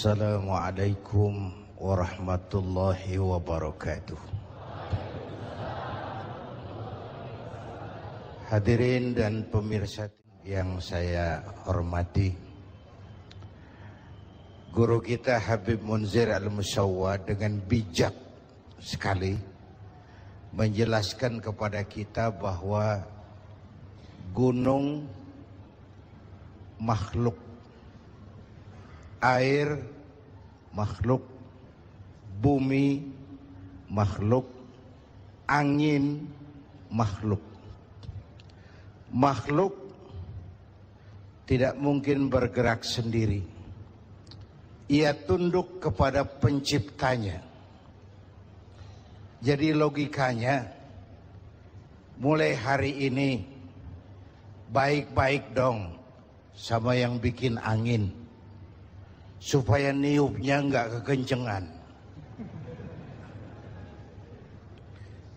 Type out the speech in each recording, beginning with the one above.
Assalamualaikum warahmatullahi wabarakatuh. Hadirin dan pemirsa yang saya hormati, guru kita Habib Munzir Al-Musawwa dengan bijak sekali menjelaskan kepada kita bahwa gunung makhluk, air makhluk, bumi makhluk, angin makhluk. Makhluk tidak mungkin bergerak sendiri. Ia tunduk kepada penciptanya. Jadi logikanya, mulai hari ini baik-baik dong sama yang bikin angin, supaya niupnya nggak kekencengan.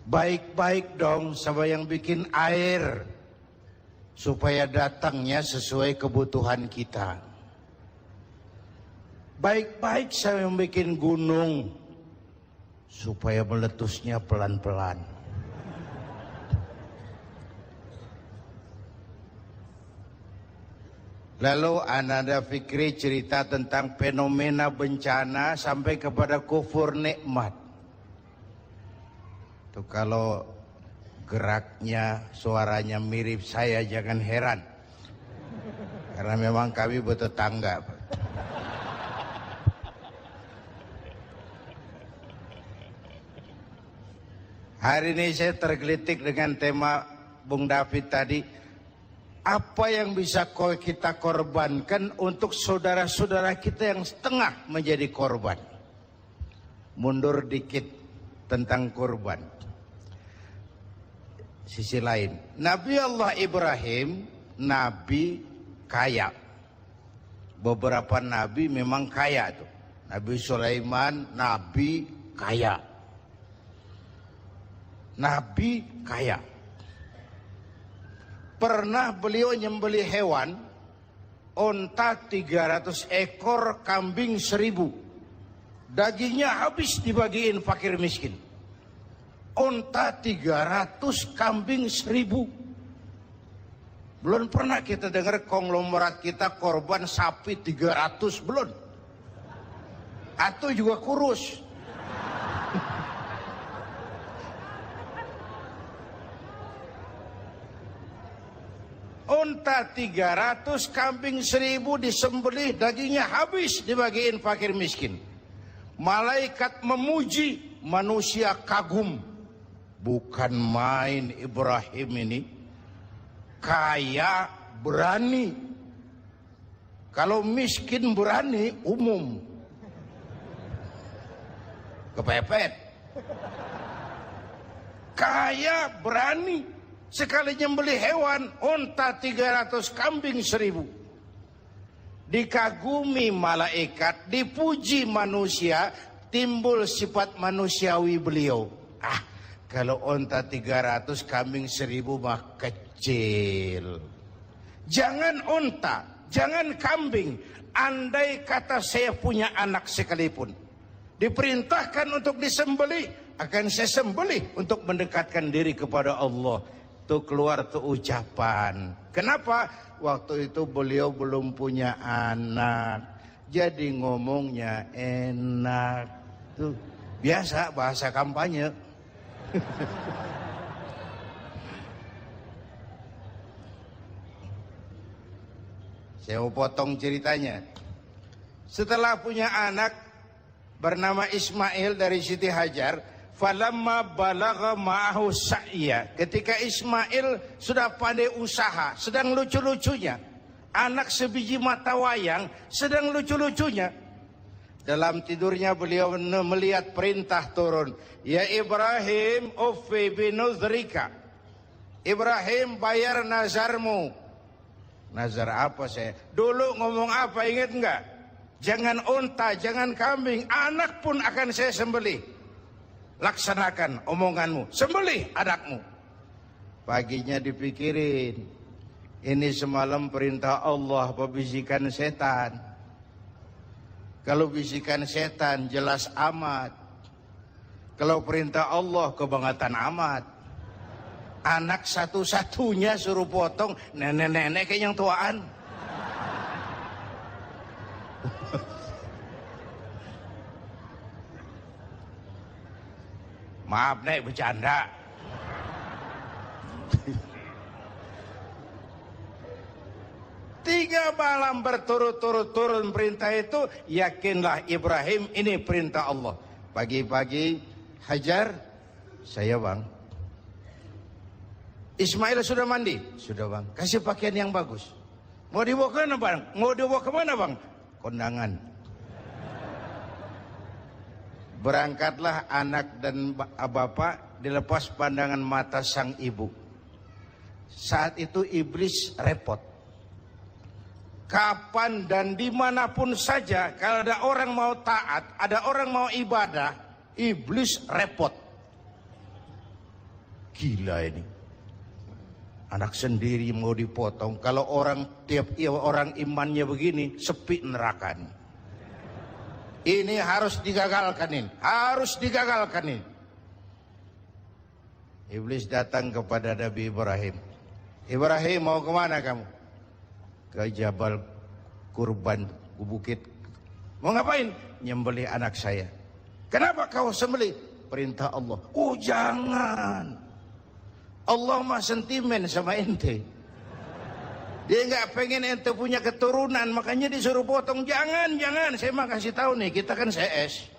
Baik-baik dong sama yang bikin air, supaya datangnya sesuai kebutuhan kita. Baik-baik sama yang bikin gunung, supaya meletusnya pelan-pelan. Lalu Ananda Fikri cerita tentang fenomena bencana sampai kepada kufur nikmat. Tuh kalau geraknya, suaranya mirip saya jangan heran. Karena memang kami bertetangga. Hari ini saya tergelitik dengan tema Bung David tadi. Apa yang bisa kita korbankan untuk saudara-saudara kita yang setengah menjadi korban? Mundur dikit tentang korban. Sisi lain, Nabi Allah Ibrahim, nabi kaya. Beberapa nabi memang kaya tuh. Nabi Sulaiman, nabi kaya. Nabi kaya. Pernah beliau nyembelih hewan, onta 300 ekor, kambing 1000. Dagingnya habis dibagiin fakir miskin. Onta 300, kambing 1000. Belum pernah kita dengar konglomerat kita korban sapi 300, belum. Atau juga kurus. Onta 300, kambing 1000 disembelih, dagingnya habis dibagiin fakir miskin. Malaikat memuji, manusia kagum. Bukan main Ibrahim ini, kaya berani. Kalau miskin berani umum, kepepet. Kaya berani, sekali nyembelih hewan, onta 300, kambing 1000. Dikagumi malaikat, dipuji manusia, timbul sifat manusiawi beliau. Kalau onta 300, kambing 1000 mah kecil. Jangan onta, jangan kambing. Andai kata saya punya anak sekalipun, diperintahkan untuk disembelih, akan saya sembelih untuk mendekatkan diri kepada Allah. Tuh keluar tuh ucapan. Kenapa? Waktu itu beliau belum punya anak, jadi ngomongnya enak. Tuh biasa bahasa kampanye. Saya mau potong ceritanya. Setelah punya anak bernama Ismail dari Siti Hajar, falamma balagha ma'ahu sa'ya, ketika Ismail sudah pandai usaha, sedang lucu-lucunya, anak sebiji mata wayang sedang lucu-lucunya, dalam tidurnya beliau melihat perintah turun, ya Ibrahim uffi binuzrika, Ibrahim bayar nazarmu. Nazar apa saya? Dulu ngomong apa, ingat enggak? Jangan unta, jangan kambing, anak pun akan saya sembelih. Laksanakan omonganmu, sembelih anakmu. Paginya dipikirin, ini semalam perintah Allah, pebisikan setan. Kalau bisikan setan jelas amat. Kalau perintah Allah kebangetan amat. Anak satu-satunya suruh potong, nenek-nenek kayak yang tuaan. Maaf nek, bercanda. Tiga malam berturut-turut turun perintah itu, yakinlah Ibrahim ini perintah Allah. Pagi-pagi, Hajar, saya bang. Ismail sudah mandi? Sudah bang. Kasih pakaian yang bagus. Mau dibawa ke mana bang? Mau dibawa ke mana bang? Kondangan. Berangkatlah anak dan bapak, dilepas pandangan mata sang ibu. Saat itu iblis repot. Kapan dan dimanapun saja, kalau ada orang mau taat, ada orang mau ibadah, iblis repot. Gila ini. Anak sendiri mau dipotong. Kalau orang tiap orang imannya begini, sepi neraka nih. Ini harus digagalkan ini. Harus digagalkan ini. Iblis datang kepada Nabi Ibrahim. Ibrahim, mau kemana kamu? Ke Jabal Kurban, ke bukit. Mau ngapain? Nyembelih anak saya. Kenapa kau sembelih? Perintah Allah. Oh jangan. Allah mah sentimen sama ente. Dia nggak pengen ente punya keturunan, makanya disuruh potong. Jangan, jangan. Saya mah kasih tahu nih, kita kan CS.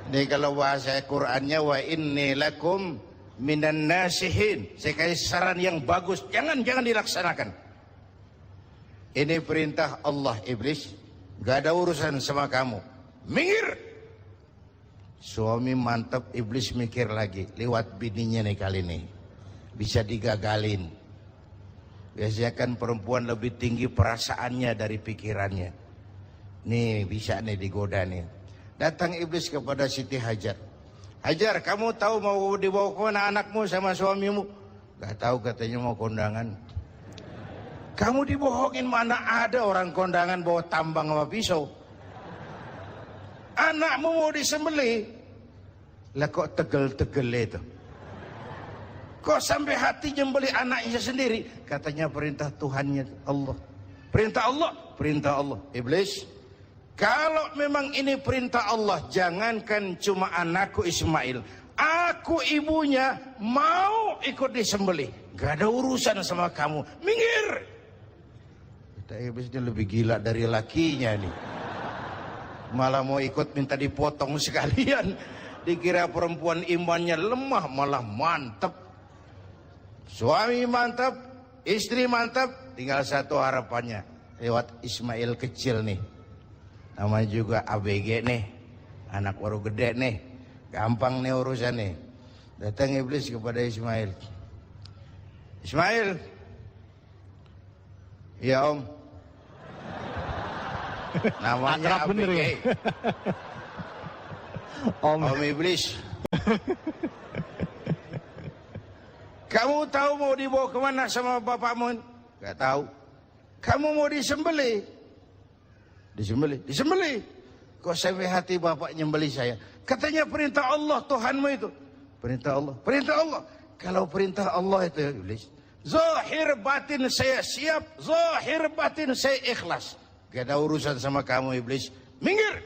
Ini kalau bahasa Qur'annya, wa inni lakum minan nasihin. Saya kasih saran yang bagus. Jangan dilaksanakan. Ini perintah Allah, iblis. Gak ada urusan sama kamu. Minggir. Suami mantap, iblis mikir lagi. Lewat bininya nih kali ini. Bisa digagalin. Biasanya kan perempuan lebih tinggi perasaannya dari pikirannya. Nih bisa nih digoda nih. Datang iblis kepada Siti Hajar. Hajar, kamu tahu mau dibawa ke mana anakmu sama suamimu? Gak tahu, katanya mau kondangan. Kamu dibohongin, mana ada orang kondangan bawa tambang sama pisau. Anakmu mau disembelih. Lah kok tegel-tegel itu? Kok sampai hati nyembelih anaknya sendiri? Katanya perintah Tuhannya Allah. Perintah Allah, perintah Allah. Iblis, kalau memang ini perintah Allah, jangankan cuma anakku Ismail, aku ibunya mau ikut disembelih. Gak ada urusan sama kamu. Minggir. Kita iblisnya lebih gila dari lakinya nih. Malah mau ikut minta dipotong sekalian. Dikira perempuan imannya lemah, malah mantep. Suami mantap, istri mantap, tinggal satu harapannya. Lewat Ismail kecil nih. Namanya juga ABG nih. Anak baru gede nih. Gampang nih urusan nih. Datang iblis kepada Ismail. Ismail. Ya om. Namanya ABG. Ya? Om iblis. Kamu tahu mau dibawa kemana sama bapakmu? Gak tahu. Kamu mau disembelih? Disembelih? Disembelih. Kok sampai hati bapak nyembelih saya? Katanya perintah Allah, Tuhanmu itu. Perintah Allah. Perintah Allah. Kalau perintah Allah itu, iblis. Zahir batin saya siap. Zahir batin saya ikhlas. Gak ada urusan sama kamu, iblis. Minggir.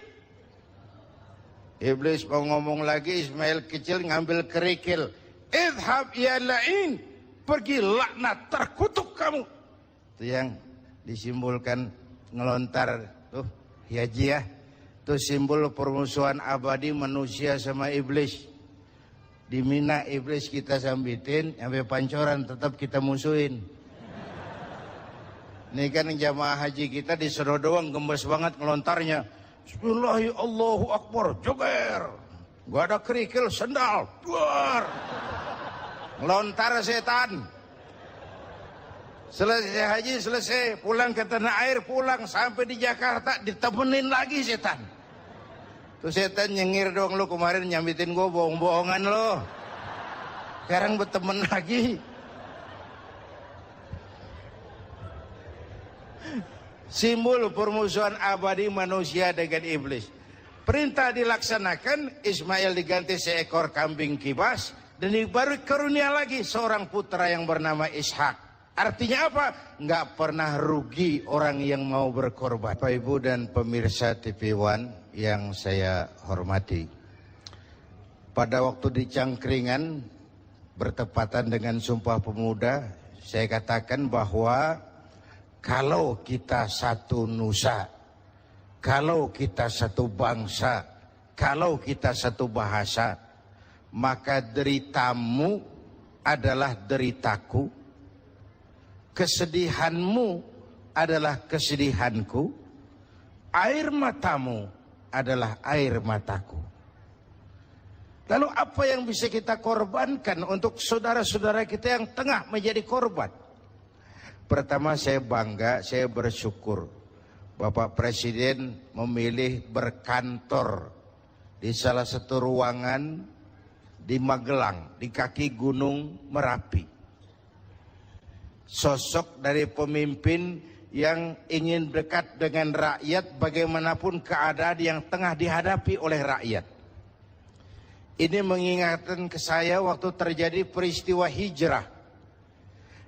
Iblis mau ngomong lagi, Ismail kecil ngambil kerikil. Idhab ya la'in. Pergi laknat, terkutuk kamu. Itu yang disimbolkan ngelontar tuh hiajiah. Itu simbol permusuhan abadi manusia sama iblis. Di Mina iblis kita sambitin, sampai pancoran tetap kita musuhin. Ini kan jamaah haji kita disuruh doang gembes banget ngelontarnya. Bismillahirrahmanirrahim, Allahu Akbar, joger. Gak ada kerikil, sendal, duar. Ngelontar setan. Selesai haji, selesai. Pulang ke tanah air, pulang. Sampai di Jakarta, ditemenin lagi setan. Tuh setan nyengir dong, lu kemarin nyambitin gue bohong-bohongan lo. Sekarang berteman lagi. Simbol permusuhan abadi manusia dengan iblis. Perintah dilaksanakan, Ismail diganti seekor kambing kibas, dan baru karunia lagi seorang putra yang bernama Ishak. Artinya apa? Nggak pernah rugi orang yang mau berkorban. Bapak Ibu dan pemirsa TV One yang saya hormati. Pada waktu di Cangkringan, bertepatan dengan Sumpah Pemuda, saya katakan bahwa kalau kita satu nusa, kalau kita satu bangsa, kalau kita satu bahasa, maka deritamu adalah deritaku, kesedihanmu adalah kesedihanku, air matamu adalah air mataku. Lalu apa yang bisa kita korbankan untuk saudara-saudara kita yang tengah menjadi korban? Pertama, saya bangga, saya bersyukur Bapak Presiden memilih berkantor di salah satu ruangan di Magelang, di kaki Gunung Merapi. Sosok dari pemimpin yang ingin dekat dengan rakyat bagaimanapun keadaan yang tengah dihadapi oleh rakyat. Ini mengingatkan ke saya waktu terjadi peristiwa hijrah.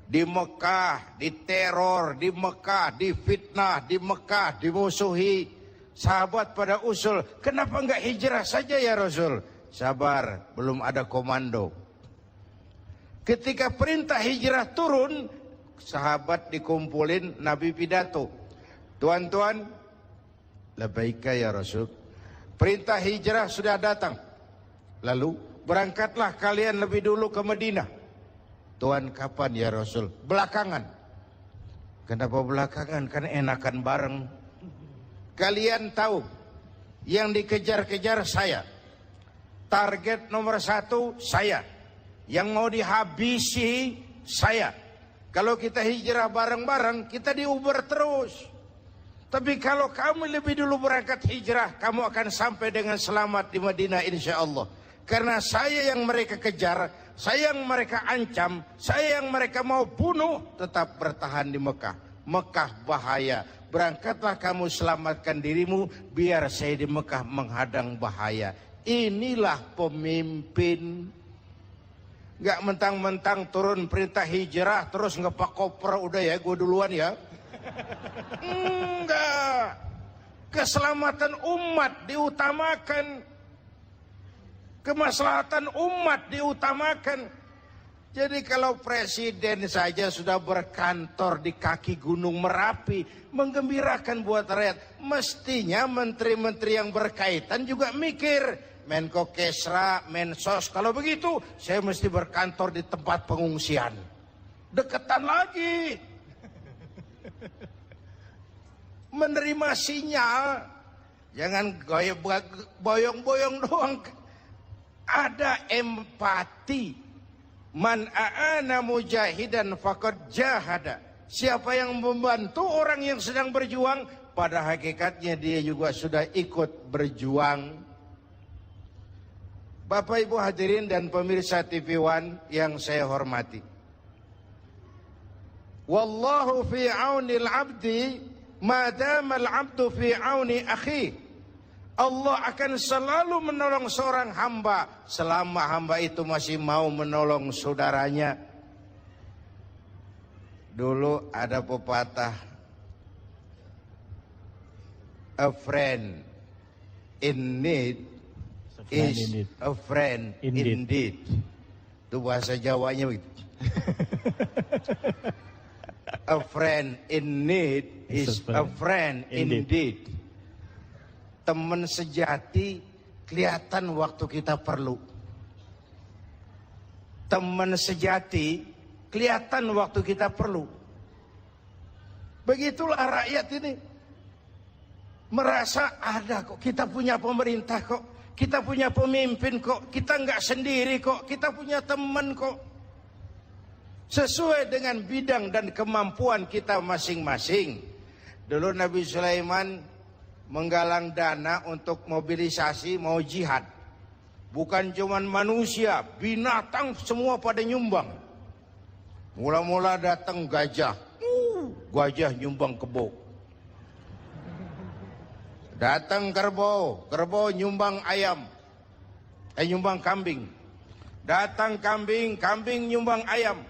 Di Mekah, diteror, di Mekah, difitnah, di Mekah, dimusuhi. Sahabat pada usul, kenapa enggak hijrah saja ya Rasul? Sabar, belum ada komando. Ketika perintah hijrah turun, sahabat dikumpulin, Nabi pidato. Tuan-tuan, labbaika ya Rasul. Perintah hijrah sudah datang. Lalu, berangkatlah kalian lebih dulu ke Madinah. Tuhan, kapan ya Rasul? Belakangan. Kenapa belakangan? Karena enakan bareng. Kalian tahu, yang dikejar-kejar saya. Target nomor 1 saya. Yang mau dihabisi saya. Kalau kita hijrah bareng-bareng, kita diuber terus. Tapi kalau kamu lebih dulu berangkat hijrah, kamu akan sampai dengan selamat di Madinah insya Allah. Karena saya yang mereka kejar, saya yang mereka ancam, saya yang mereka mau bunuh, tetap bertahan di Mekah. Mekah bahaya. Berangkatlah kamu selamatkan dirimu, biar saya di Mekah menghadang bahaya. Inilah pemimpin. Gak mentang-mentang turun perintah hijrah, terus ngepak koper, udah ya, gue duluan ya. Enggak. Keselamatan umat diutamakan. Kemaslahatan umat diutamakan. Jadi kalau presiden saja sudah berkantor di kaki Gunung Merapi, menggembirakan buat rakyat, mestinya menteri-menteri yang berkaitan juga mikir. Menko Kesra, Mensos, kalau begitu saya mesti berkantor di tempat pengungsian. Deketan lagi. Menerima sinyal, jangan boyong-boyong doang. Ada empati. Man a'ana mujahidan faqad jahada. Siapa yang membantu orang yang sedang berjuang, pada hakikatnya dia juga sudah ikut berjuang. Bapak Ibu hadirin dan pemirsa TV One yang saya hormati. Wallahu fi aunil abdi madamal abdu fi auni akhi. Allah akan selalu menolong seorang hamba selama hamba itu masih mau menolong saudaranya. Dulu ada pepatah, a friend in need is a friend indeed. Itu bahasa Jawanya begitu. A friend in need is a friend indeed. Teman sejati kelihatan waktu kita perlu. Teman sejati kelihatan waktu kita perlu. Begitulah rakyat ini. Merasa ada kok, kita punya pemerintah kok, kita punya pemimpin kok, kita nggak sendiri kok, kita punya teman kok. Sesuai dengan bidang dan kemampuan kita masing-masing. Dulu Nabi Sulaiman menggalang dana untuk mobilisasi mau jihad. Bukan cuman manusia, binatang semua pada nyumbang. Mula-mula datang gajah. Gajah nyumbang kebo. Datang kerbau, kerbau nyumbang ayam, nyumbang kambing. Datang kambing, kambing nyumbang ayam.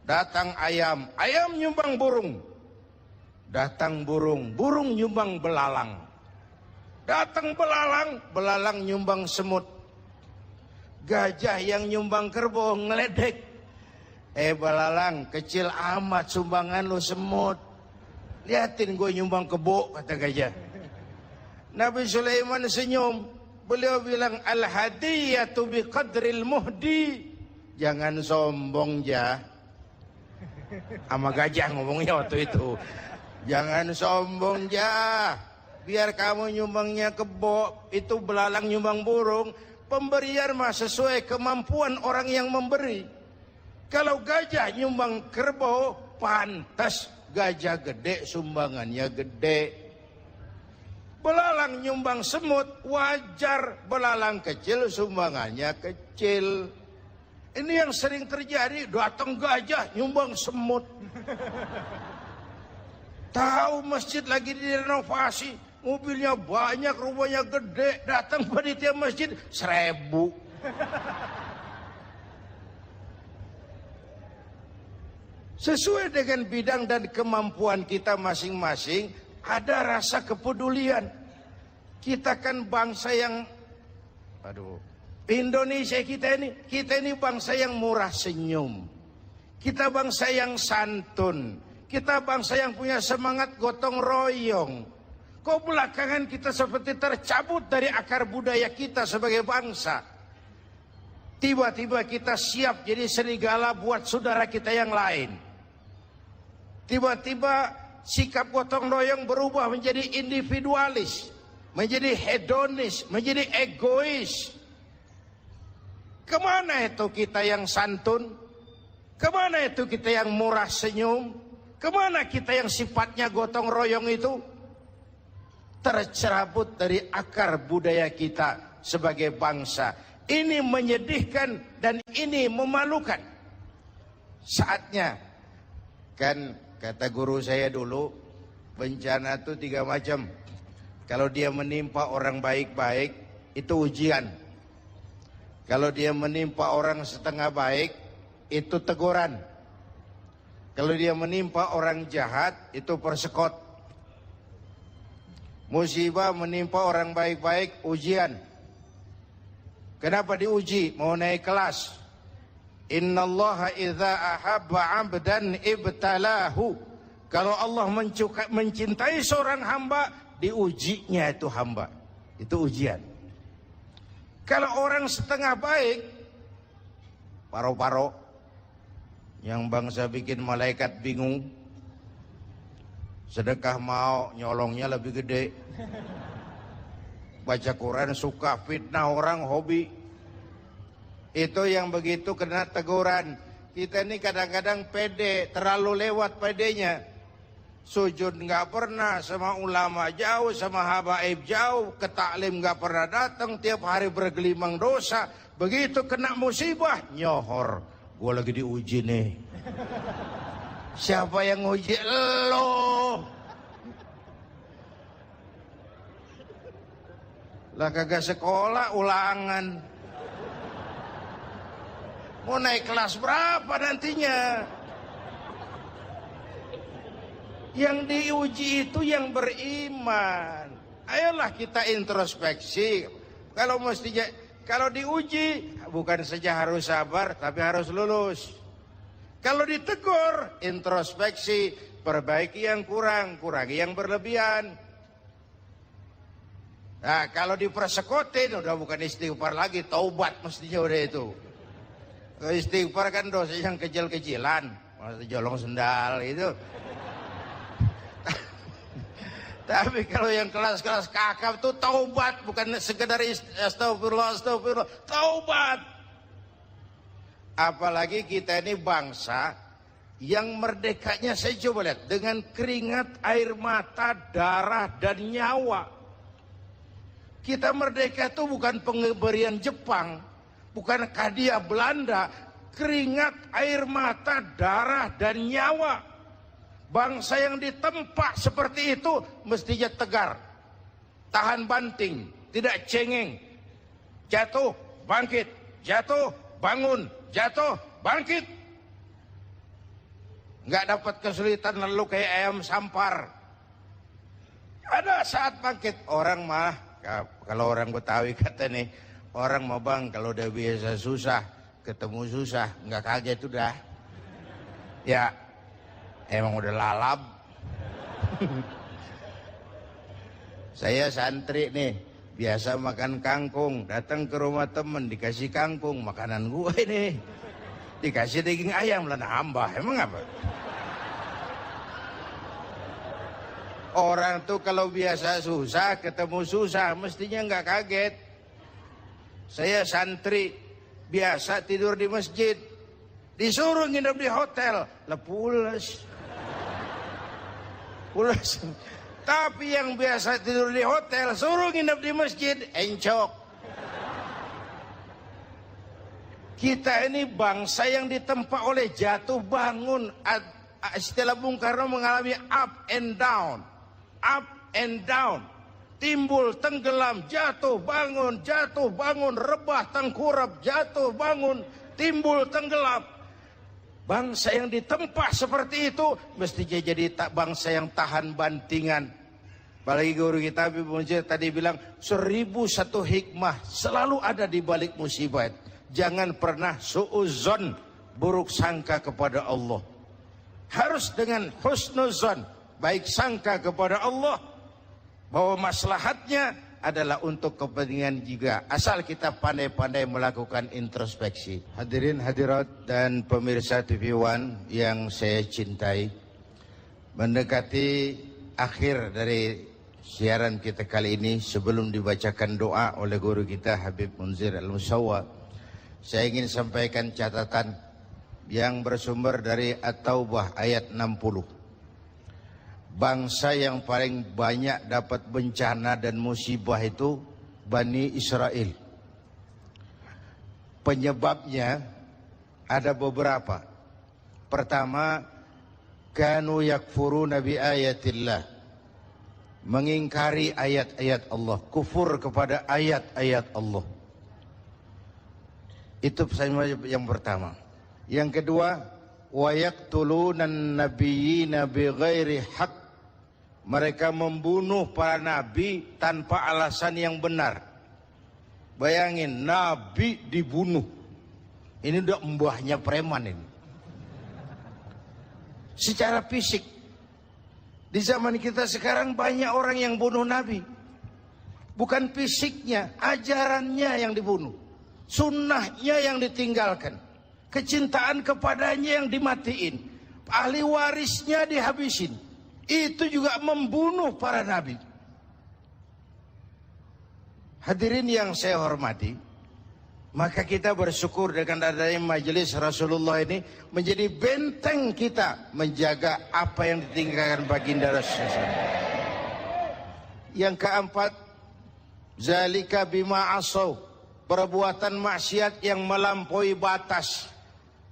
Datang ayam, ayam nyumbang burung. Datang burung, burung nyumbang belalang. Datang belalang, belalang nyumbang semut. Gajah yang nyumbang kerbau ngeledek. Belalang, kecil amat sumbangan lu semut. Liatin gue nyumbang kebo, kata gajah. Nabi Sulaiman senyum. Beliau bilang, al-hadiyatu biqadril muhdi. Jangan sombong, Jah. Sama gajah ngomongnya waktu itu. Jangan sombong, Jah. Biar kamu nyumbangnya kebo, itu belalang nyumbang burung. Pemberian mah sesuai kemampuan orang yang memberi. Kalau gajah nyumbang kerbau, pantas gajah gede sumbangannya gede. Belalang nyumbang semut, wajar belalang kecil sumbangannya kecil. Ini yang sering terjadi, datang gajah nyumbang semut. Tahu masjid lagi direnovasi, mobilnya banyak, rumahnya gede, datang panitia masjid 1000. Sesuai dengan bidang dan kemampuan kita masing-masing, ada rasa kepedulian. Kita kan bangsa yang, Indonesia kita ini bangsa yang murah senyum. Kita bangsa yang santun. Kita bangsa yang punya semangat gotong royong. Kok belakangan kita seperti tercabut dari akar budaya kita sebagai bangsa. Tiba-tiba kita siap jadi serigala buat saudara kita yang lain. Tiba-tiba sikap gotong royong berubah menjadi individualis, menjadi hedonis, menjadi egois. Kemana itu kita yang santun? Kemana itu kita yang murah senyum? Kemana kita yang sifatnya gotong royong itu? Tercerabut dari akar budaya kita sebagai bangsa. Ini menyedihkan dan ini memalukan. Saatnya, kan kata guru saya dulu, bencana itu 3 macam. Kalau dia menimpa orang baik-baik, itu ujian. Kalau dia menimpa orang setengah baik, itu teguran. Kalau dia menimpa orang jahat, itu persekot. Musibah menimpa orang baik-baik, ujian. Kenapa diuji? Mau naik kelas. Innallaha idza ahabba 'abdan ibtalahu. Kalau Allah mencintai seorang hamba, diujinya itu hamba. Itu ujian. Kalau orang setengah baik, paro-paro, yang bangsa bikin malaikat bingung. Sedekah mau, nyolongnya lebih gede. Baca Quran suka, fitnah orang hobi. Itu yang begitu kena teguran. Kita ini kadang-kadang pede, terlalu lewat pedenya. Sujud nggak pernah, sama ulama jauh, sama habaib jauh, ke taklim nggak pernah datang, tiap hari bergelimang dosa. Begitu kena musibah, nyohor. Gue lagi diuji nih. Siapa yang uji? Lo. Lah kagak sekolah, ulangan. Mau naik kelas berapa nantinya? Yang diuji itu yang beriman. Ayolah kita introspeksi. Kalau diuji, bukan saja harus sabar, tapi harus lulus. Kalau ditegur, introspeksi, perbaiki yang kurang, kurangi yang berlebihan. Nah, kalau dipersekotin, udah bukan istighfar lagi, taubat mestinya udah itu. Kalau istighfar kan dosa yang kecil-kecilan, maksudnya jolong sendal itu. Tapi kalau yang kelas-kelas kakap tuh taubat, bukan sekedar astagfirullah, taubat. Apalagi kita ini bangsa yang merdekanya, saya coba lihat, dengan keringat, air mata, darah, dan nyawa. Kita merdeka itu bukan pemberian Jepang, bukan hadiah Belanda, keringat, air mata, darah, dan nyawa. Bangsa yang ditempa seperti itu mestinya tegar. tahan banting, tidak cengeng. Jatuh, bangkit, jatuh, bangun, jatuh, bangkit. Nggak dapat kesulitan lalu kayak ayam sampar. Ada saat bangkit, orang mah, kalau orang Betawi kata nih, orang mah bang kalau udah biasa susah, ketemu susah, nggak kaget udah. Ya, emang udah lalap. Saya santri nih, biasa makan kangkung, datang ke rumah temen dikasih kangkung, makanan gue nih. Dikasih daging ayam lah nambah, emang apa? Orang tuh kalau biasa susah, ketemu susah, mestinya nggak kaget. Saya santri, biasa tidur di masjid, disuruh nginep di hotel, lah pulas. Pulas. Tapi yang biasa tidur di hotel, suruh nginep di masjid, encok. Kita ini bangsa yang ditempa oleh jatuh bangun. Istilah Bung Karno mengalami up and down. Up and down. Timbul, tenggelam, jatuh, bangun, rebah, tengkurap, jatuh, bangun, timbul, tenggelam. Bangsa yang ditempa seperti itu mestinya jadi bangsa yang tahan bantingan. Apalagi guru kita Habib Munzir tadi bilang 1001 hikmah selalu ada di balik musibah. Jangan pernah suudzon, buruk sangka kepada Allah. Harus dengan husnuzon, baik sangka kepada Allah bahwa maslahatnya adalah untuk kepentingan juga, asal kita pandai-pandai melakukan introspeksi. Hadirin hadirat dan pemirsa TV One yang saya cintai, mendekati akhir dari siaran kita kali ini, sebelum dibacakan doa oleh guru kita Habib Munzir Al-Musawwa, saya ingin sampaikan catatan yang bersumber dari At-Taubah ayat 60. Bangsa yang paling banyak dapat bencana dan musibah itu Bani Israel. Penyebabnya ada beberapa. Pertama, kanu yakfuruna bi ayatillah, mengingkari ayat-ayat Allah, kufur kepada ayat-ayat Allah. Itu yang pertama. Yang kedua, wa yaqtulunan nabiyyina bighairi haqq, mereka membunuh para nabi tanpa alasan yang benar. Bayangin, nabi dibunuh. Ini udah mbahnya preman ini. Secara fisik, di zaman kita sekarang banyak orang yang bunuh nabi. Bukan fisiknya, ajarannya yang dibunuh. Sunnahnya yang ditinggalkan. Kecintaan kepadanya yang dimatiin. Ahli warisnya dihabisin. Itu juga membunuh para nabi. Hadirin yang saya hormati, maka kita bersyukur dengan adanya majelis Rasulullah ini menjadi benteng kita menjaga apa yang ditinggalkan baginda Rasulullah. Yang keempat, zalika bima asaw, perbuatan maksiat yang melampaui batas.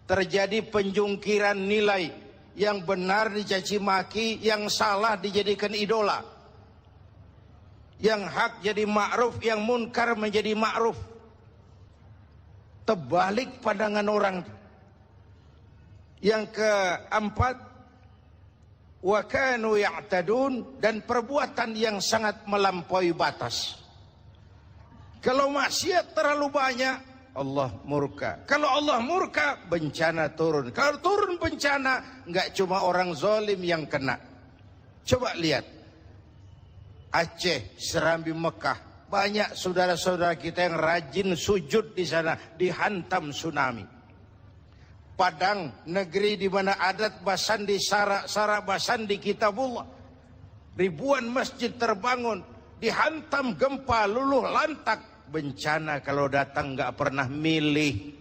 Terjadi penjungkiran nilai, yang benar dicaci maki, yang salah dijadikan idola. Yang hak jadi ma'ruf, yang munkar menjadi ma'ruf. Terbalik pandangan orang. Yang keempat, wa kanu ya'tadun, dan perbuatan yang sangat melampaui batas. Kalau maksiat terlalu banyak, Allah murka. Kalau Allah murka, bencana turun. Kalau turun bencana, nggak cuma orang zalim yang kena. Coba lihat, Aceh, Serambi, Mekah, banyak saudara-saudara kita yang rajin sujud di sana, dihantam tsunami. Padang, negeri di mana adat basandi, sara basandi kitabullah, ribuan masjid terbangun, dihantam gempa, luluh lantak. Bencana kalau datang nggak pernah milih.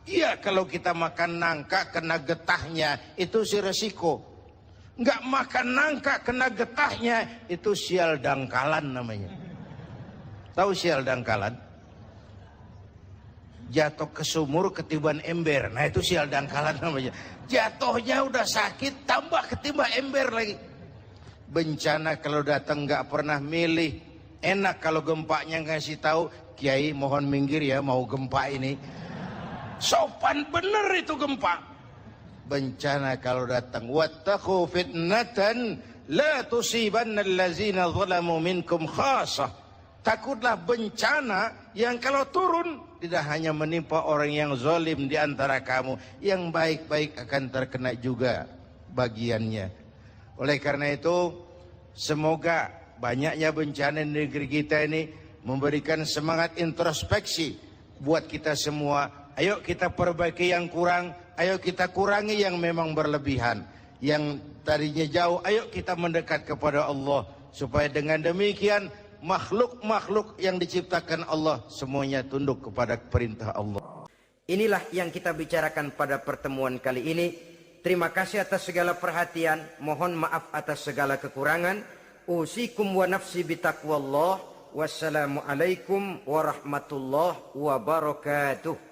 Iya, kalau kita makan nangka kena getahnya, itu si resiko. Nggak makan nangka kena getahnya, itu sial dangkalan namanya. Tahu sial dangkalan? Jatuh ke sumur ketiban ember, nah itu sial dangkalan namanya. Jatuhnya udah sakit, tambah ketimbang ember lagi. Bencana kalau datang nggak pernah milih. Enak kalau gempanya ngasih tahu, Kiai mohon minggir ya, mau gempa ini. Sopan bener itu gempa. Bencana kalau datang, wattaqu fitnatan la tusibanna allazina zalamu minkum khassah. Takutlah bencana yang kalau turun tidak hanya menimpa orang yang zalim di antara kamu, yang baik-baik akan terkena juga bagiannya. Oleh karena itu, semoga banyaknya bencana di negeri kita ini memberikan semangat introspeksi buat kita semua. Ayo kita perbaiki yang kurang, ayo kita kurangi yang memang berlebihan. Yang tadinya jauh, ayo kita mendekat kepada Allah. Supaya dengan demikian makhluk-makhluk yang diciptakan Allah semuanya tunduk kepada perintah Allah. Inilah yang kita bicarakan pada pertemuan kali ini. Terima kasih atas segala perhatian. Mohon maaf atas segala kekurangan. Usikum wa nafsi bitaqwallah. Wassalamualaikum warahmatullahi wabarakatuh.